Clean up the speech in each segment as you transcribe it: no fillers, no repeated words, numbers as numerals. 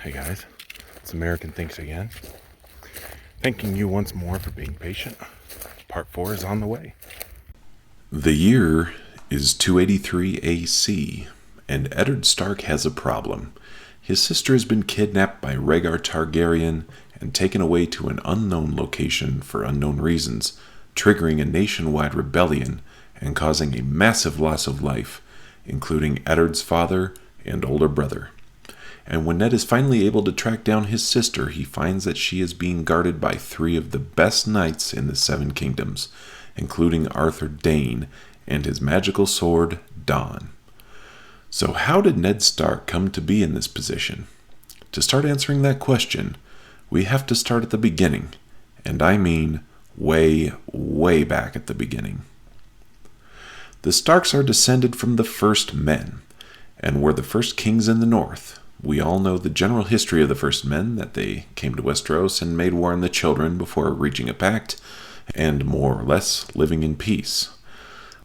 Hey guys, it's American Thinks again. Thanking you once more for being patient. Part 4 is on the way. The year is 283 AC, and Eddard Stark has a problem. His sister has been kidnapped by Rhaegar Targaryen and taken away to an unknown location for unknown reasons, triggering a nationwide rebellion and causing a massive loss of life, including Eddard's father and older brother. And when Ned is finally able to track down his sister, he finds that she is being guarded by 3 of the best knights in the 7 kingdoms, including Arthur Dayne and his magical sword, Dawn. So how did Ned Stark come to be in this position? To start answering that question, we have to start at the beginning, and I mean way, way back at the beginning. The Starks are descended from the first men, and were the first kings in the north. We all know the general history of the first men, that they came to Westeros and made war on the children before reaching a pact, and more or less living in peace.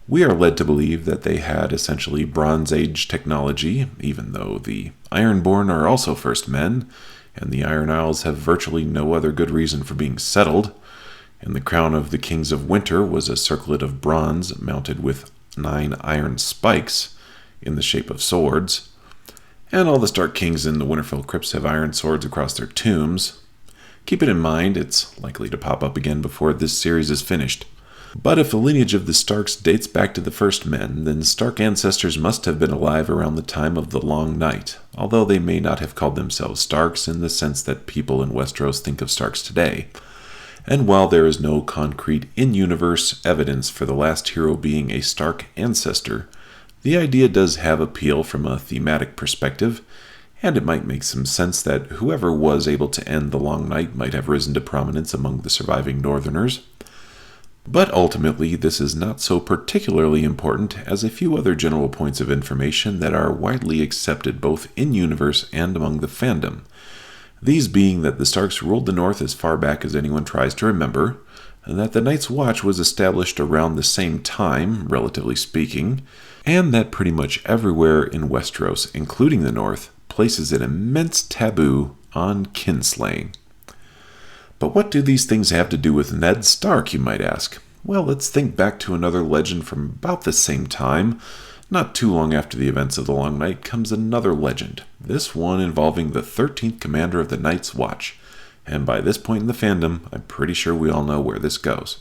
We are led to believe that they had essentially Bronze Age technology, even though the Ironborn are also first men, and the Iron Isles have virtually no other good reason for being settled. And the crown of the Kings of Winter was a circlet of bronze mounted with 9 iron spikes in the shape of swords. And all the Stark kings in the Winterfell crypts have iron swords across their tombs. Keep it in mind, it's likely to pop up again before this series is finished. But if the lineage of the Starks dates back to the first men, then Stark ancestors must have been alive around the time of the Long Night, although they may not have called themselves Starks in the sense that people in Westeros think of Starks today. And while there is no concrete in-universe evidence for the last hero being a Stark ancestor, the idea does have appeal from a thematic perspective, and it might make some sense that whoever was able to end the Long Night might have risen to prominence among the surviving Northerners. But ultimately, this is not so particularly important as a few other general points of information that are widely accepted both in-universe and among the fandom. These being that the Starks ruled the North as far back as anyone tries to remember, and that the Night's Watch was established around the same time, relatively speaking, and that pretty much everywhere in Westeros, including the North, places an immense taboo on kinslaying. But what do these things have to do with Ned Stark, you might ask? Well, let's think back to another legend from about the same time. Not too long after the events of the Long Night comes another legend, this one involving the 13th commander of the Night's Watch. And by this point in the fandom, I'm pretty sure we all know where this goes.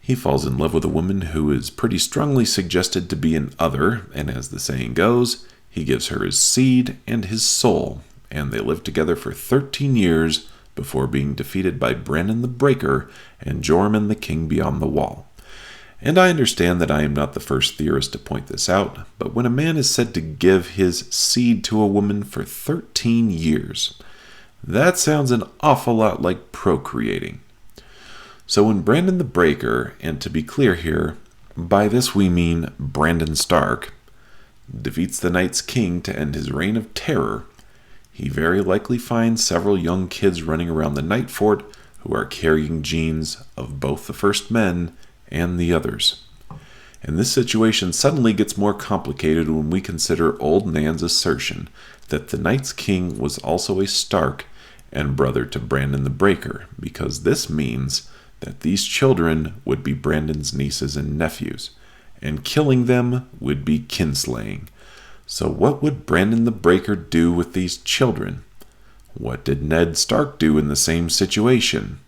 He falls in love with a woman who is pretty strongly suggested to be an other, and as the saying goes, he gives her his seed and his soul, and they live together for 13 years before being defeated by Brandon the Breaker and Jorman the King Beyond the Wall. And I understand that I am not the first theorist to point this out, but when a man is said to give his seed to a woman for 13 years, that sounds an awful lot like procreating. So when Brandon the Breaker, and to be clear here, by this we mean Brandon Stark, defeats the Night's King to end his reign of terror, he very likely finds several young kids running around the Night Fort who are carrying genes of both the first men and the others. And this situation suddenly gets more complicated when we consider Old Nan's assertion that the Night's King was also a Stark and brother to Brandon the Breaker, because this means that these children would be Brandon's nieces and nephews, and killing them would be kinslaying. So what would Brandon the Breaker do with these children? What did Ned Stark do in the same situation?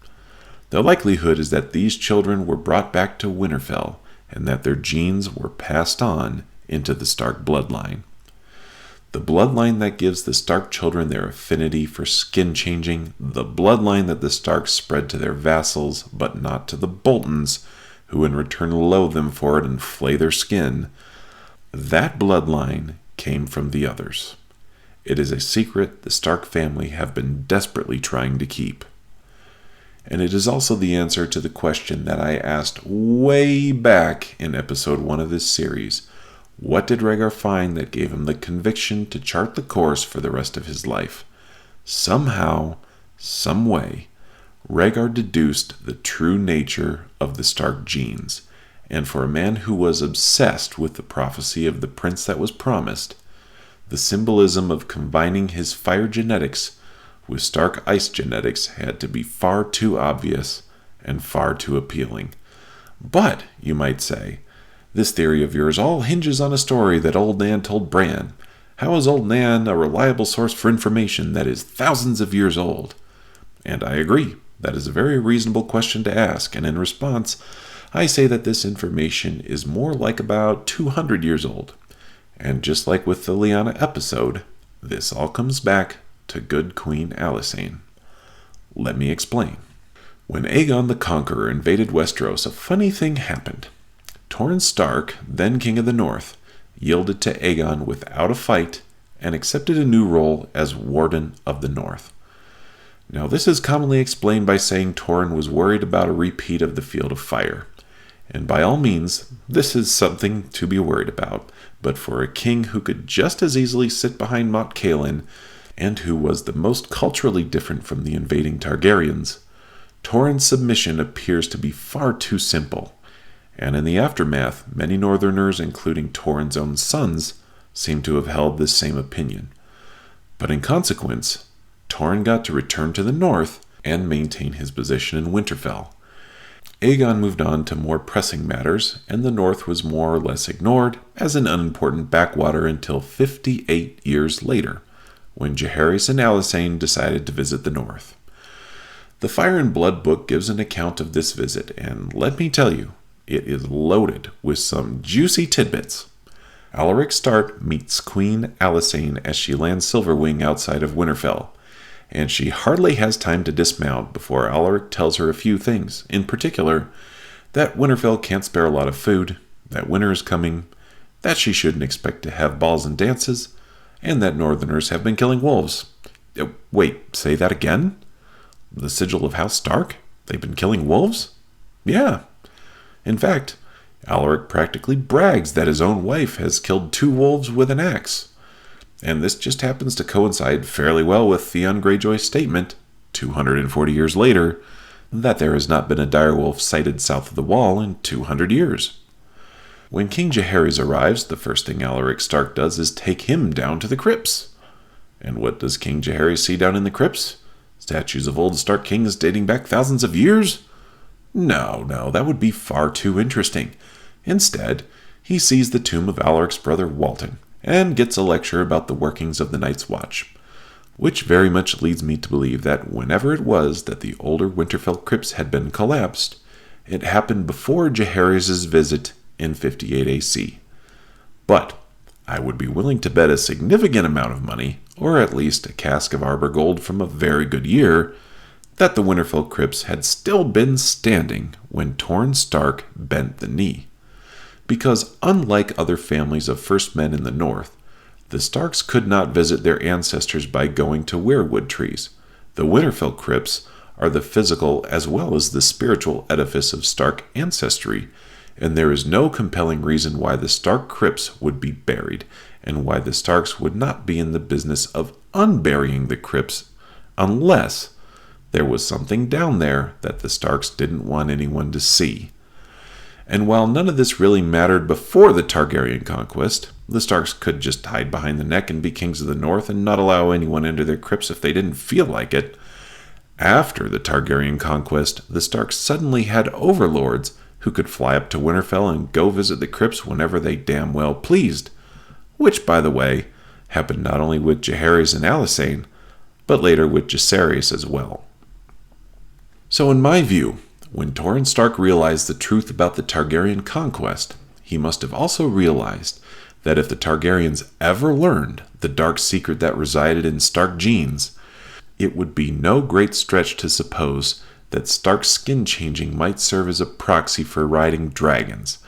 The likelihood is that these children were brought back to Winterfell, and that their genes were passed on into the Stark bloodline. The bloodline that gives the Stark children their affinity for skin changing, the bloodline that the Starks spread to their vassals, but not to the Boltons, who in return loathe them for it and flay their skin, that bloodline came from the others. It is a secret the Stark family have been desperately trying to keep. And it is also the answer to the question that I asked way back in episode 1 of this series. What did Rhaegar find that gave him the conviction to chart the course for the rest of his life? Somehow, some way, Rhaegar deduced the true nature of the Stark genes, and for a man who was obsessed with the prophecy of the prince that was promised, the symbolism of combining his fire genetics with Stark ice genetics had to be far too obvious and far too appealing. But, you might say, this theory of yours all hinges on a story that Old Nan told Bran. How is Old Nan a reliable source for information that is thousands of years old? And I agree. That is a very reasonable question to ask, and in response, I say that this information is more like about 200 years old. And just like with the Lyanna episode, this all comes back to good Queen Alysanne. Let me explain. When Aegon the Conqueror invaded Westeros, a funny thing happened. Torrhen Stark, then King of the North, yielded to Aegon without a fight and accepted a new role as Warden of the North. Now, this is commonly explained by saying Torrhen was worried about a repeat of the Field of Fire. And by all means, this is something to be worried about, but for a king who could just as easily sit behind Mont Cailan, and who was the most culturally different from the invading Targaryens, Torrhen's submission appears to be far too simple. And in the aftermath, many Northerners, including Torrhen's own sons, seem to have held this same opinion. But in consequence, Torrhen got to return to the north and maintain his position in Winterfell. Aegon moved on to more pressing matters, and the north was more or less ignored as an unimportant backwater until 58 years later, when Jaehaerys and Alysanne decided to visit the north. The Fire and Blood book gives an account of this visit, and let me tell you, it is loaded with some juicy tidbits. Alaric Stark meets Queen Alysanne as she lands Silverwing outside of Winterfell, and she hardly has time to dismount before Alaric tells her a few things, in particular, that Winterfell can't spare a lot of food, that winter is coming, that she shouldn't expect to have balls and dances, and that Northerners have been killing wolves. Wait, say that again? The sigil of House Stark? They've been killing wolves? Yeah. In fact, Alaric practically brags that his own wife has killed 2 wolves with an axe. And this just happens to coincide fairly well with Theon Greyjoy's statement, 240 years later, that there has not been a direwolf sighted south of the Wall in 200 years. When King Jaehaerys arrives, the first thing Alaric Stark does is take him down to the crypts. And what does King Jaehaerys see down in the crypts? Statues of old Stark kings dating back thousands of years? No, that would be far too interesting. Instead, he sees the tomb of Alaric's brother Walton, and gets a lecture about the workings of the Night's Watch, which very much leads me to believe that whenever it was that the older Winterfell crypts had been collapsed, it happened before Jaehaerys' visit in 58 AC. But I would be willing to bet a significant amount of money, or at least a cask of Arbor gold from a very good year, that the Winterfell crypts had still been standing when Torrhen Stark bent the knee. Because unlike other families of first men in the north, the Starks could not visit their ancestors by going to weirwood trees. The Winterfell crypts are the physical as well as the spiritual edifice of Stark ancestry, and there is no compelling reason why the Stark crypts would be buried, and why the Starks would not be in the business of unburying the crypts, unless there was something down there that the Starks didn't want anyone to see. And while none of this really mattered before the Targaryen conquest, the Starks could just hide behind the neck and be kings of the north and not allow anyone into their crypts if they didn't feel like it. After the Targaryen conquest, the Starks suddenly had overlords who could fly up to Winterfell and go visit the crypts whenever they damn well pleased, which, by the way, happened not only with Jaehaerys and Alysanne, but later with Jaehaerys as well. So in my view, when Torrhen Stark realized the truth about the Targaryen conquest, he must have also realized that if the Targaryens ever learned the dark secret that resided in Stark genes, it would be no great stretch to suppose that Stark skin changing might serve as a proxy for riding dragons,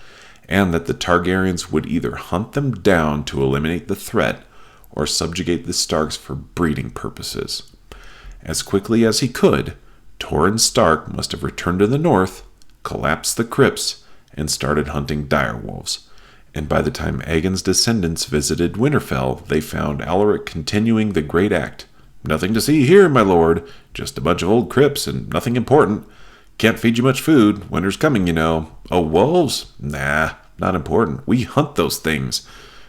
and that the Targaryens would either hunt them down to eliminate the threat, or subjugate the Starks for breeding purposes. As quickly as he could, Torrhen Stark must have returned to the north, collapsed the crypts, and started hunting direwolves. And by the time Aegon's descendants visited Winterfell, they found Alaric continuing the great act. "Nothing to see here, my lord. Just a bunch of old crypts and nothing important. Can't feed you much food. Winter's coming, you know. Oh, wolves? Nah, not important. We hunt those things.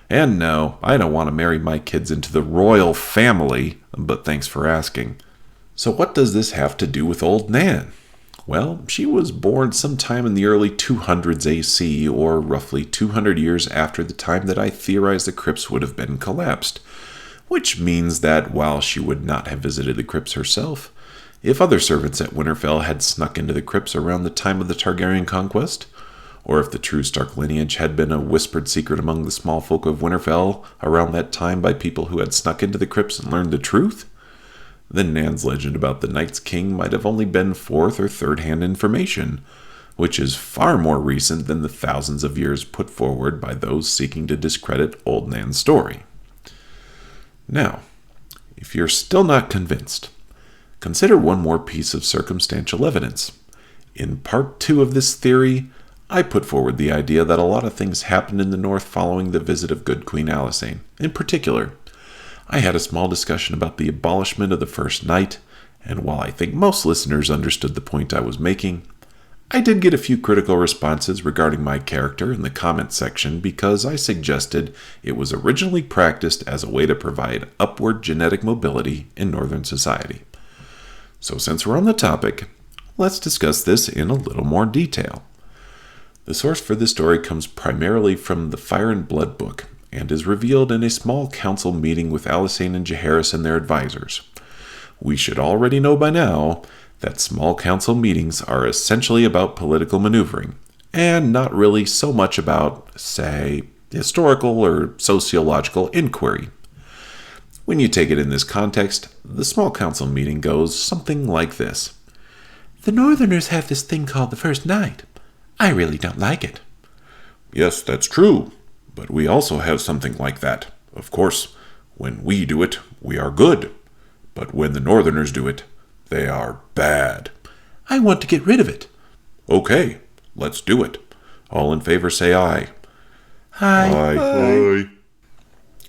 And no, I don't want to marry my kids into the royal family, but thanks for asking." So what does this have to do with old Nan? Well, she was born sometime in the early 200s AC, or roughly 200 years after the time that I theorize the crypts would have been collapsed, which means that while she would not have visited the crypts herself, if other servants at Winterfell had snuck into the crypts around the time of the Targaryen conquest, or if the true Stark lineage had been a whispered secret among the small folk of Winterfell around that time by people who had snuck into the crypts and learned the truth, then Nan's legend about the Night's King might have only been fourth or third-hand information, which is far more recent than the thousands of years put forward by those seeking to discredit old Nan's story. Now, if you're still not convinced, consider one more piece of circumstantial evidence. In part 2 of this theory, I put forward the idea that a lot of things happened in the North following the visit of good Queen Alysanne. In particular, I had a small discussion about the abolishment of the First Knight, and while I think most listeners understood the point I was making, I did get a few critical responses regarding my character in the comments section because I suggested it was originally practiced as a way to provide upward genetic mobility in Northern society. So since we're on the topic, let's discuss this in a little more detail. The source for this story comes primarily from the Fire and Blood book, and is revealed in a small council meeting with Alysanne and Jaehaerys and their advisors. We should already know by now that small council meetings are essentially about political maneuvering, and not really so much about, say, historical or sociological inquiry. When you take it in this context, the small council meeting goes something like this. The Northerners have this thing called the First Night. I really don't like it. Yes, that's true. But we also have something like that. Of course, when we do it, we are good. But when the Northerners do it, they are bad. I want to get rid of it. Okay, let's do it. All in favor say aye. Aye. Aye. Aye.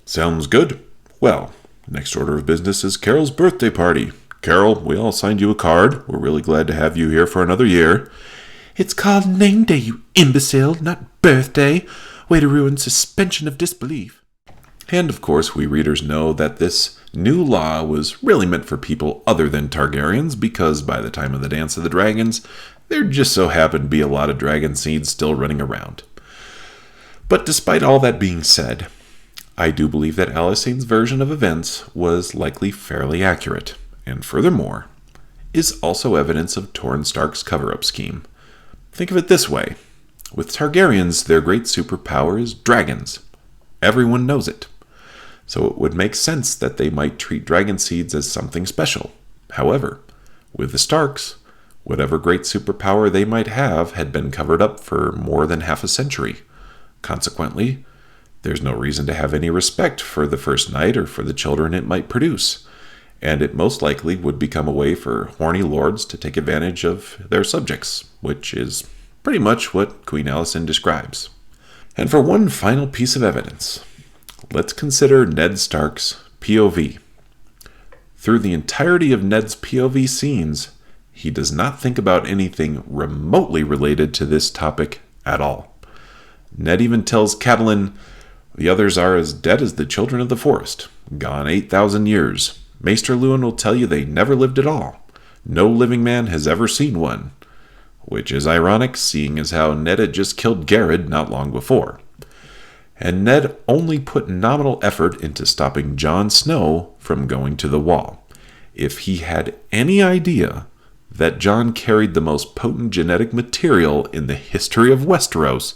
Sounds good. Well, next order of business is Carol's birthday party. Carol, we all signed you a card. We're really glad to have you here for another year. It's called name day, you imbecile, not birthday. Way to ruin suspension of disbelief. And of course, we readers know that this new law was really meant for people other than Targaryens, because by the time of the Dance of the Dragons, there just so happened to be a lot of dragon seeds still running around. But despite all that being said, I do believe that Alysanne's version of events was likely fairly accurate, and furthermore, is also evidence of Torrhen Stark's cover-up scheme. Think of it this way. With Targaryens, their great superpower is dragons. Everyone knows it. So it would make sense that they might treat dragon seeds as something special. However, with the Starks, whatever great superpower they might have had been covered up for more than half a century. Consequently, there's no reason to have any respect for the First Knight or for the children it might produce, and it most likely would become a way for horny lords to take advantage of their subjects, which is pretty much what Queen Alysanne describes. And for one final piece of evidence, let's consider Ned Stark's POV. Through the entirety of Ned's POV scenes, he does not think about anything remotely related to this topic at all. Ned even tells Catelyn, the others are as dead as the children of the forest, gone 8,000 years. Maester Luwin will tell you they never lived at all. No living man has ever seen one. Which is ironic, seeing as how Ned had just killed Garrett not long before. And Ned only put nominal effort into stopping Jon Snow from going to the Wall. If he had any idea that Jon carried the most potent genetic material in the history of Westeros,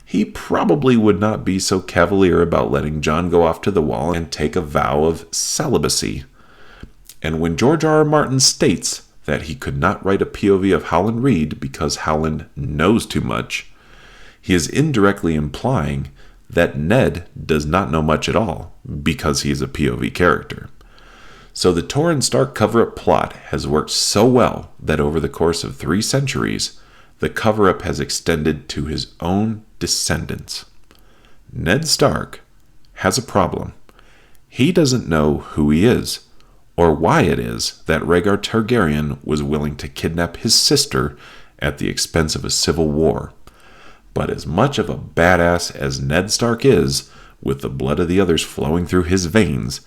he probably would not be so cavalier about letting Jon go off to the Wall and take a vow of celibacy. And when George R. R. Martin states that he could not write a POV of Howland Reed because Howland knows too much, he is indirectly implying that Ned does not know much at all because he is a POV character. So the Torrhen Stark cover-up plot has worked so well that over the course of 3 centuries, the cover-up has extended to his own descendants. Ned Stark has a problem. He doesn't know who he is, or why it is that Rhaegar Targaryen was willing to kidnap his sister at the expense of a civil war. But as much of a badass as Ned Stark is, with the blood of the others flowing through his veins,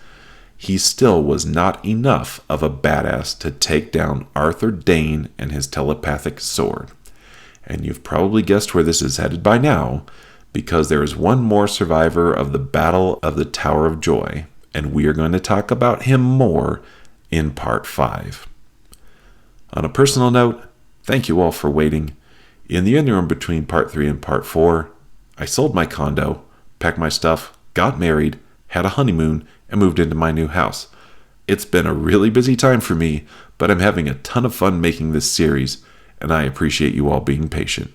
he still was not enough of a badass to take down Arthur Dane and his telepathic sword. And you've probably guessed where this is headed by now, because there is one more survivor of the Battle of the Tower of Joy, and we are going to talk about him more in Part 5. On a personal note, thank you all for waiting. In the interim between Part 3 and Part 4, I sold my condo, packed my stuff, got married, had a honeymoon, and moved into my new house. It's been a really busy time for me, but I'm having a ton of fun making this series, and I appreciate you all being patient.